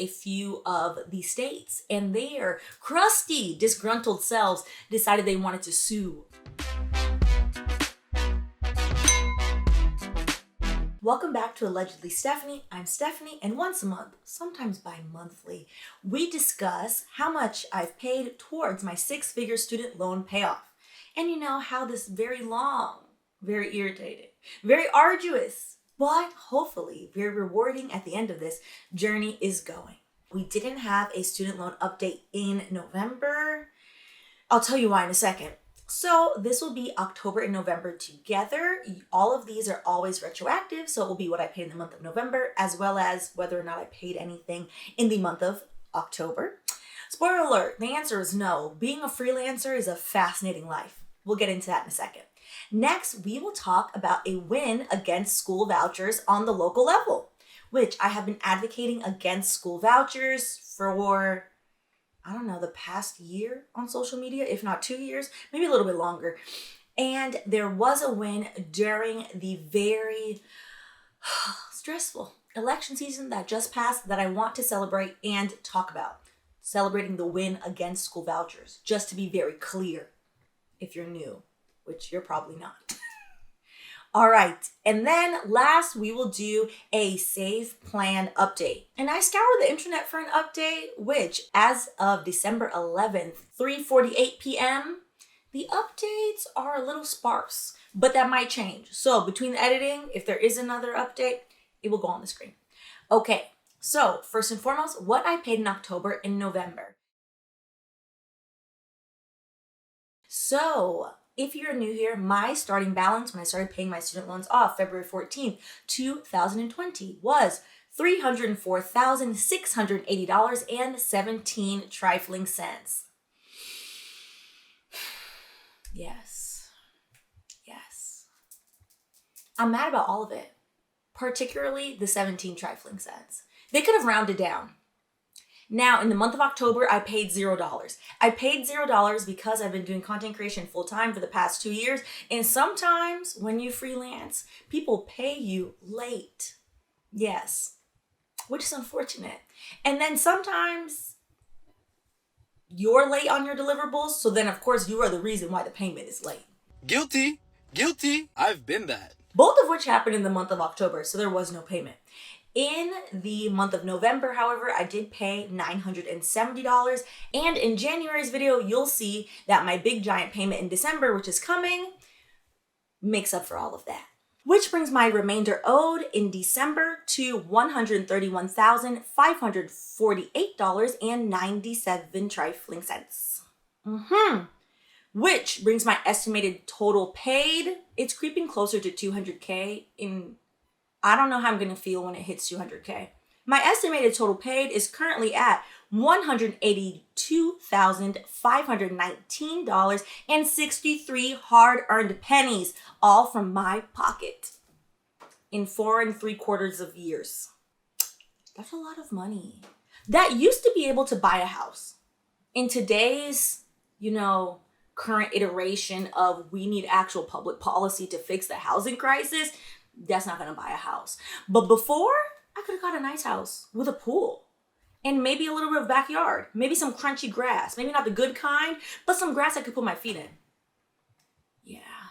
a few of the states, and their crusty, disgruntled selves decided they wanted to sue. Welcome back to Allegedly Stephanie. I'm Stephanie, and once a month, sometimes bi-monthly, we discuss how much I've paid towards my 6-figure student loan payoff. And you know how this very long, very irritating, very arduous, but hopefully very rewarding at the end of this journey is going. We didn't have a student loan update in November. I'll tell you why in a second. So this will be October and November together. All of these are always retroactive, so it will be what I paid in the month of November, as well as whether or not I paid anything in the month of October. Spoiler alert, the answer is no. Being a freelancer is a fascinating life. We'll get into that in a second. Next, we will talk about a win against school vouchers on the local level, which I have been advocating against school vouchers for the past year on social media, if not 2 years, maybe a little bit longer. And there was a win during the very stressful election season that just passed that I want to celebrate and talk about. Celebrating the win against school vouchers, just to be very clear, if you're new, which you're probably not. All right, and then last we will do a save plan update. And I scoured the internet for an update, which as of December 11th, 3:48 p.m., the updates are a little sparse, but that might change. So between the editing, if there is another update, it will go on the screen. Okay, so first and foremost, what I paid in October and November. So if you're new here, my starting balance when I started paying my student loans off February 14th, 2020 was $304,680.17 trifling cents. Yes. I'm mad about all of it, particularly the 17 trifling cents. They could have rounded down. Now, in the month of October, I paid $0. I paid $0 because I've been doing content creation full-time for the past 2 years. And sometimes when you freelance, people pay you late. Yes, which is unfortunate. And then sometimes you're late on your deliverables. So then, of course, you are the reason why the payment is late. Guilty. I've been that. Both of which happened in the month of October, so there was no payment. In the month of November, however, I did pay $970. And in January's video, you'll see that my big giant payment in December, which is coming, makes up for all of that. Which brings my remainder owed in December to $131,548.97 trifling cents. Which brings my estimated total paid. It's creeping closer to 200K I don't know how I'm going to feel when it hits 200K. My estimated total paid is currently at $182,519.63 hard-earned pennies, all from my pocket in 4 3/4 years. That's a lot of money. That used to be able to buy a house. In today's, current iteration of we need actual public policy to fix the housing crisis, that's not going to buy a house. But before, I could have got a nice house with a pool and maybe a little bit of backyard, maybe some crunchy grass, maybe not the good kind, but some grass I could put my feet in. Yeah.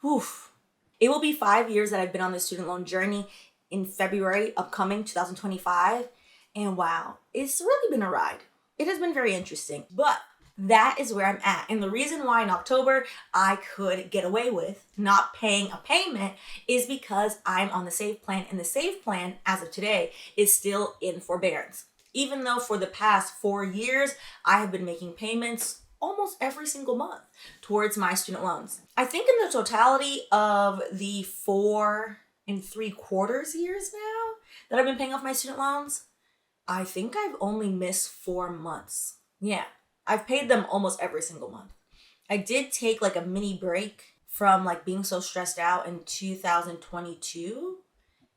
Oof. It will be 5 years that I've been on this student loan journey in February, upcoming 2025. And wow, it's really been a ride. It has been very interesting, but that is where I'm at. And the reason why in October I could get away with not paying a payment is because I'm on the save plan. And the save plan, as of today, is still in forbearance. Even though for the past 4 years, I have been making payments almost every single month towards my student loans. I think in the totality of the 4 3/4 years now that I've been paying off my student loans, I think I've only missed 4 months. Yeah. I've paid them almost every single month. I did take a mini break from being so stressed out in 2022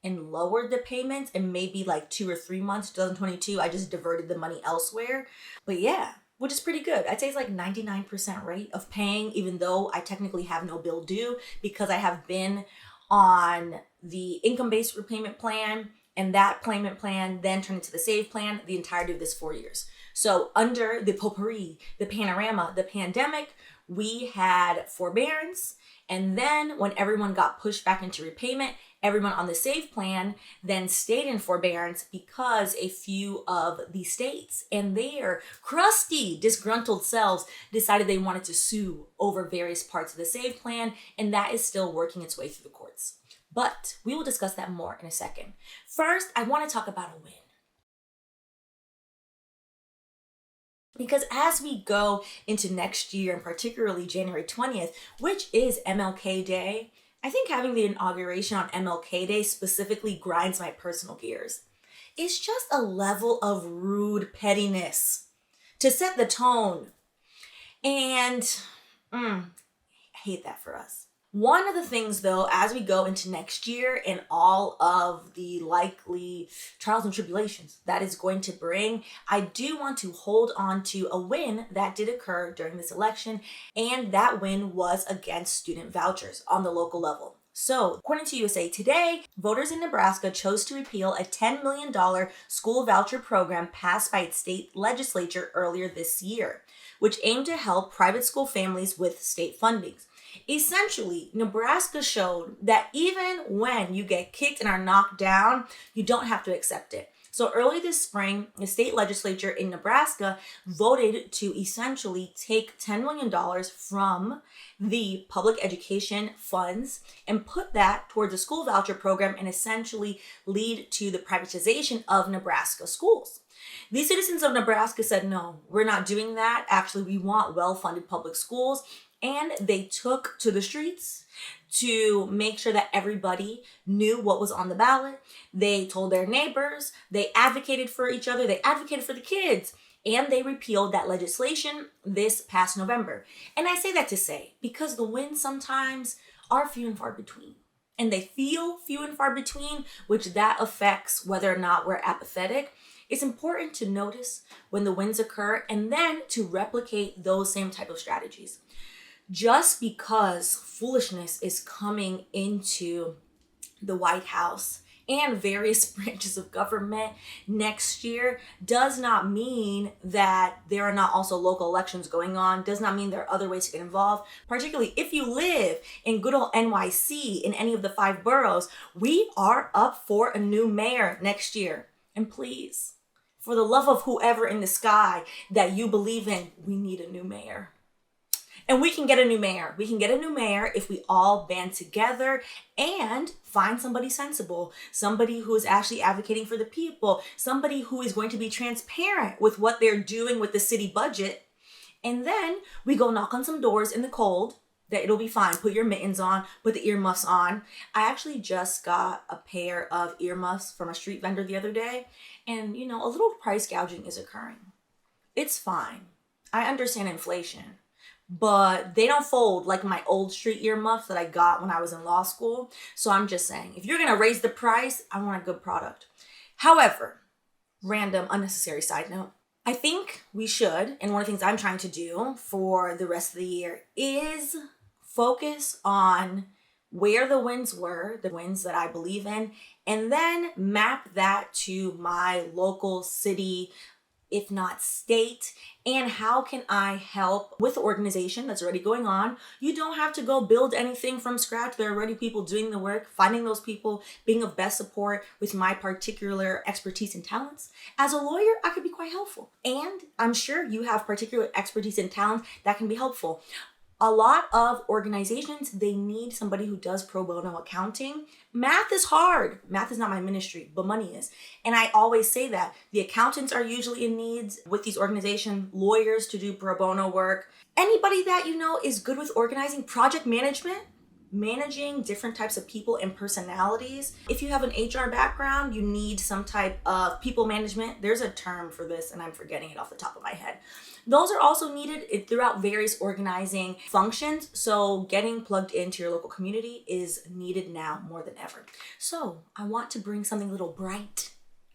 and lowered the payments, and maybe 2 or 3 months, 2022, I just diverted the money elsewhere. But yeah, which is pretty good. I'd say it's 99% rate of paying, even though I technically have no bill due because I have been on the income-based repayment plan And that payment plan then turned into the save plan the entirety of this 4 years. So under the potpourri, the panorama, the pandemic, we had forbearance. And then when everyone got pushed back into repayment, everyone on the save plan then stayed in forbearance because a few of the states and their crusty, disgruntled selves decided they wanted to sue over various parts of the save plan, and that is still working its way through the courts. But we will discuss that more in a second. First, I want to talk about a win. Because as we go into next year, and particularly January 20th, which is MLK Day, I think having the inauguration on MLK Day specifically grinds my personal gears. It's just a level of rude pettiness to set the tone. And I hate that for us. One of the things, though, as we go into next year and all of the likely trials and tribulations that is going to bring, I do want to hold on to a win that did occur during this election, and that win was against student vouchers on the local level. So, according to USA Today, voters in Nebraska chose to repeal a $10 million school voucher program passed by its state legislature earlier this year, which aimed to help private school families with state fundings. Essentially, Nebraska showed that even when you get kicked and are knocked down, you don't have to accept it. So early this spring, the state legislature in Nebraska voted to essentially take $10 million from the public education funds and put that towards a school voucher program and essentially lead to the privatization of Nebraska schools. The citizens of Nebraska said, no, we're not doing that. Actually, we want well-funded public schools. And they took to the streets to make sure that everybody knew what was on the ballot. They told their neighbors, they advocated for each other, they advocated for the kids, and they repealed that legislation this past November. And I say that to say, because the wins sometimes are few and far between. And they feel few and far between, which that affects whether or not we're apathetic. It's important to notice when the wins occur and then to replicate those same type of strategies. Just because foolishness is coming into the White House and various branches of government next year does not mean that there are not also local elections going on, does not mean there are other ways to get involved. Particularly if you live in good old NYC in any of the 5 boroughs, we are up for a new mayor next year. And please, for the love of whoever in the sky that you believe in, we need a new mayor. And we can get a new mayor. We can get a new mayor if we all band together and find somebody sensible, somebody who is actually advocating for the people, somebody who is going to be transparent with what they're doing with the city budget. And then we go knock on some doors in the cold, that it'll be fine. Put your mittens on, put the earmuffs on. I actually just got a pair of earmuffs from a street vendor the other day. And, a little price gouging is occurring. It's fine. I understand inflation. But they don't fold like my old street earmuffs that I got when I was in law school. So I'm just saying, if you're going to raise the price, I want a good product. However, random, unnecessary side note, I think we should, and one of the things I'm trying to do for the rest of the year is focus on where the wins were, the wins that I believe in, and then map that to my local city, if not state, and how can I help with the organization that's already going on. You don't have to go build anything from scratch. There are already people doing the work, finding those people, being of best support with my particular expertise and talents. As a lawyer, I could be quite helpful. And I'm sure you have particular expertise and talents that can be helpful. A lot of organizations, they need somebody who does pro bono accounting. Math is hard. Math is not my ministry, but money is. And I always say that. The accountants are usually in needs with these organizations, lawyers to do pro bono work. Anybody that is good with organizing, project management, managing different types of people and personalities. If you have an HR background, you need some type of people management. There's a term for this and I'm forgetting it off the top of my head. Those are also needed throughout various organizing functions. So getting plugged into your local community is needed now more than ever. So I want to bring something a little bright.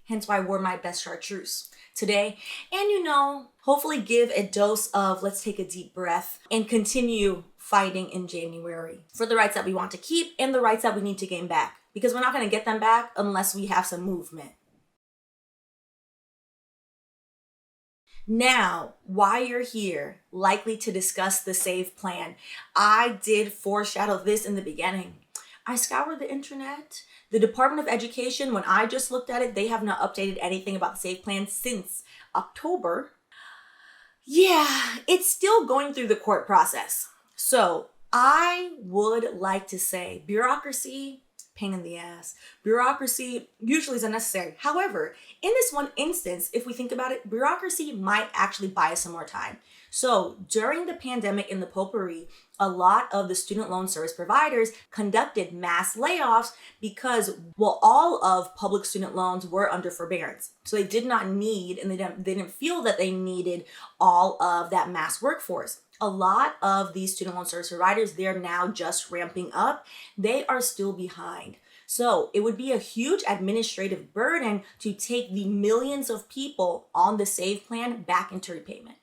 Hence why I wore my best chartreuse today. And hopefully give a dose of let's take a deep breath and continue fighting in January for the rights that we want to keep and the rights that we need to gain back. because we're not going to get them back unless we have some movement. Now, why you're here, likely to discuss the SAVE plan. I did foreshadow this in the beginning. I scoured the internet. The Department of Education, when I just looked at it, they have not updated anything about the SAVE plan since October. Yeah, it's still going through the court process. So I would like to say bureaucracy, pain in the ass. Bureaucracy usually is unnecessary. However, in this one instance, if we think about it, bureaucracy might actually buy us some more time. So during the pandemic in the potpourri, a lot of the student loan service providers conducted mass layoffs because, well, all of public student loans were under forbearance. So they did not need, and they didn't feel that they needed all of that mass workforce. A lot of these student loan service providers, they're now just ramping up. They are still behind. So it would be a huge administrative burden to take the millions of people on the SAVE plan back into repayment.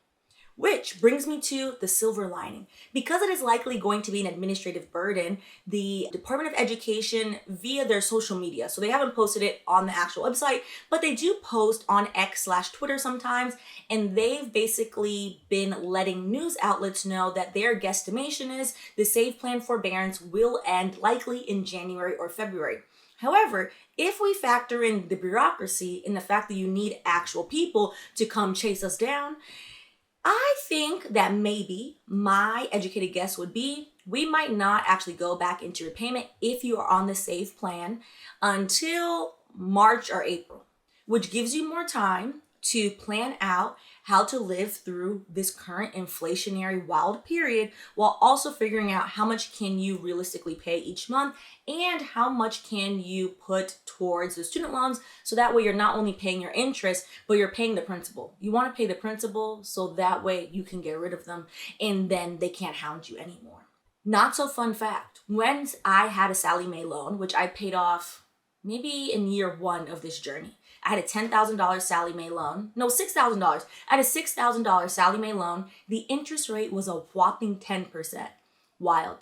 Which brings me to the silver lining. Because it is likely going to be an administrative burden, the Department of Education, via their social media, so they haven't posted it on the actual website, but they do post on X/Twitter sometimes, and they've basically been letting news outlets know that their guesstimation is the SAVE plan forbearance will end likely in January or February. However, if we factor in the bureaucracy and the fact that you need actual people to come chase us down, I think that maybe my educated guess would be we might not actually go back into repayment if you are on the SAVE plan until March or April, which gives you more time to plan out how to live through this current inflationary wild period while also figuring out how much can you realistically pay each month and how much can you put towards the student loans, so that way you're not only paying your interest, but you're paying the principal. You want to pay the principal so that way you can get rid of them and then they can't hound you anymore. Not so fun fact, when I had a Sallie Mae loan, which I paid off maybe in year one of this journey, I had a $10,000 Sallie Mae loan. No, $6,000. I had a $6,000 Sallie Mae loan. The interest rate was a whopping 10%. Wild.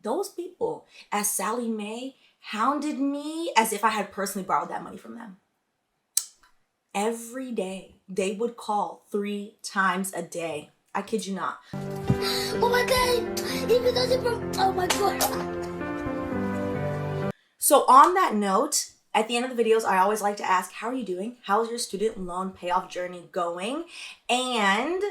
Those people at Sallie Mae hounded me as if I had personally borrowed that money from them. Every day, they would call 3 times a day. I kid you not. Oh my God! Even though they from, oh my God. So on that note, at the end of the videos, I always like to ask, how are you doing? How's your student loan payoff journey going? And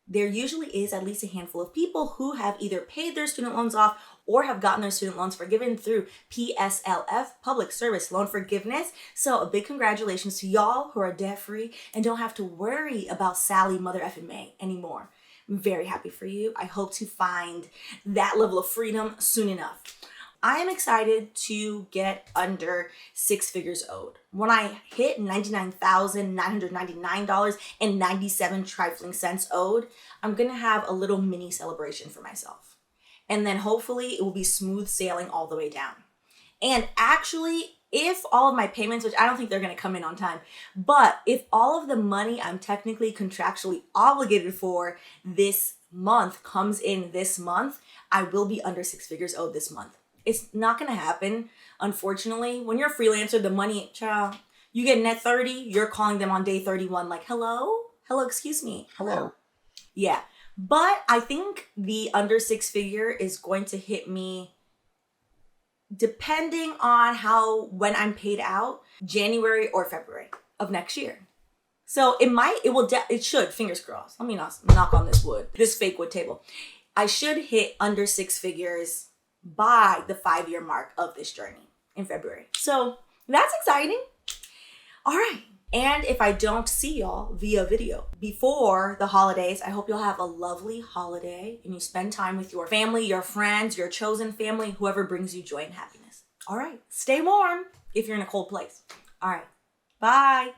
there usually is at least a handful of people who have either paid their student loans off or have gotten their student loans forgiven through PSLF, Public Service Loan Forgiveness. So a big congratulations to y'all who are debt-free and don't have to worry about Sallie Mother effing Mae anymore. I'm very happy for you. I hope to find that level of freedom soon enough. I am excited to get under 6 figures owed. When I hit $99,999.97 trifling cents owed, I'm gonna have a little mini celebration for myself. And then hopefully it will be smooth sailing all the way down. And actually, if all of my payments, which I don't think they're gonna come in on time, but if all of the money I'm technically contractually obligated for this month comes in this month, I will be under 6 figures owed this month. It's not going to happen, unfortunately. When you're a freelancer, the money, child, you get net 30, you're calling them on day 31 like, hello? Hello, excuse me. Hello. Yeah. But I think the under 6 figure is going to hit me depending on when I'm paid out, January or February of next year. So it should, fingers crossed. Let me knock on this fake wood table. I should hit under 6 figures by the 5-year mark of this journey in February. So that's exciting. All right. And if I don't see y'all via video before the holidays, I hope you'll have a lovely holiday and you spend time with your family, your friends, your chosen family, whoever brings you joy and happiness. All right. Stay warm if you're in a cold place. All right. Bye.